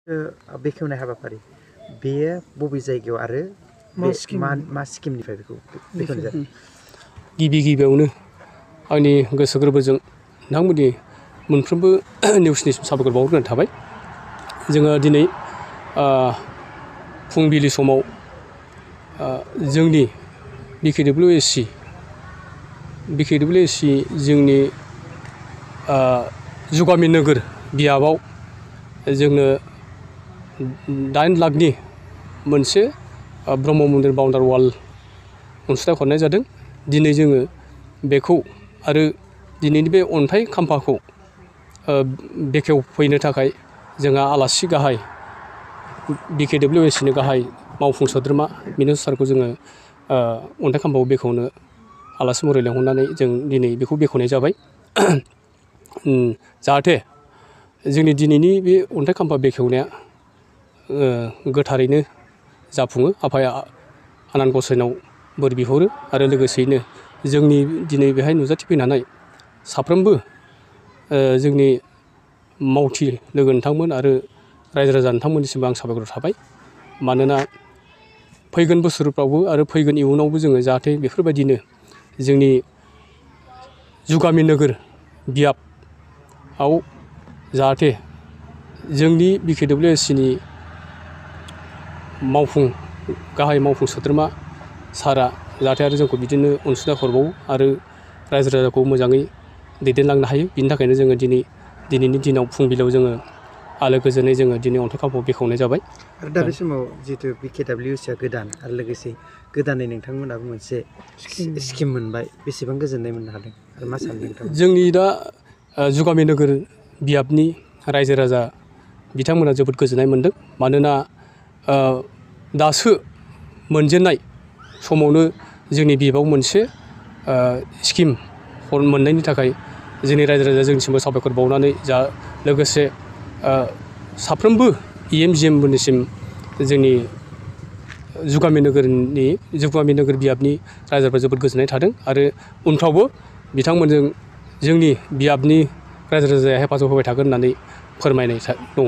बेखेवनाय हाबाफारि बेयो बबे जायगायाव आरो मा स्किमनिफ्राय बेखौ बेखेवनाय जादों? गिबियावनो आंनि गोसो गोरबोजों नोंथांमोननि मोनफ्रोमबो निउसनि साबायखर बावहरग्रोनाय थाबाय। जोङो दिनै फुंबिलि समाव जोंनि BKWSC जोंनि जुगामि नोगोर बियाबाव जोंनो 8 लाखनि मोनसे ब्रह्म मन्दिर बाउन्डार वाल अनसुंथाइ हरनाय जादों। दिनै जोङो बेखौ आरो दिनैनि बे अन्थाइ खाम्फाखौ बेखेवफैनो थाखाय जोंहा आलासि गाहाय BKWSCनि गाहाय मावफुं सोद्रोमा मिनुस सारखौ जोङो अन्थाइ खाम्फाखौ बेखेवनो आलासि महरै लेंहरनानै जों दिनै बेखौ बेखेवनाय जाबाय। जाहाथे जोंनि दिनैनि बे अन्थाइ खाम्फा बेखेवनाया गोथारैनो जाफुङो। आफाया आनान गसाइनाव बोर बिहरो आरो लोगोसेयैनो जोंनि दिनै बेहाय नुजाथिफैनानै साफ्रोमबो जोंनि मावथि लोगो नोंथांमोन आरो रायजो राजा नोंथांमोननिसिमबो आं साबायखर थाबाय। मानोना फैगोन बोसोरफ्रावबो आरो फैगोन इयुनावबो जोङो जाहाथे बेफोरबायदिनो जोंनि जुगामि नोगोर बियाबआव जाहाथे जोंनि BKWSCनि गाहाय मावफुं सोद्रोमा सारा जाहाथे आरो जोंखौ बिदिनो अनसुंथाइ हरबावो आरो रायजो राजाखौ मोजाङै दैदेनलांनो हायो। बिनि थाखायनो जोङो दिनैनि दिनाव फुंबिलियाव जोङो आलो गोजोनै जोङो दिनै अन्थाइ खाम्फाखौ बेखेवनाय जाबाय। आरो दा बे समाव जिहेतु BKWSCआ गोदान आरो लोगोसे गोदानै नोंथांमोनाबो मोनसे स्किम मोनबाय, बेसेबां गोजोननाय मोननो हादों आरो मा सानदों नोंथाङा? जोंनि दा जुगामि नोगोर बियाबनि रायजो राजा बिथांमोना जोबोद गोजोननाय मोनदों। मानोना दासो मोनजेननाय समावनो जोंनि बियाबाव मोनसे स्किम मोननायनि थाखाय जोंनि रायजो राजा जोंनिसिमबो साबायखर बावनानै लोगोसे साफ्रोमबो EM मोननिसिम जोंनि जुगामि नोगोर बियाबनि रायजोफोरा जोबोद गोजोननाय थादों आरो उनफ्रावबो बिथांमोनजों जोंनि बियाबनि रायजो राजाया हेफाजाब होबाय थागोन होननानै फोरमायनाय दङ।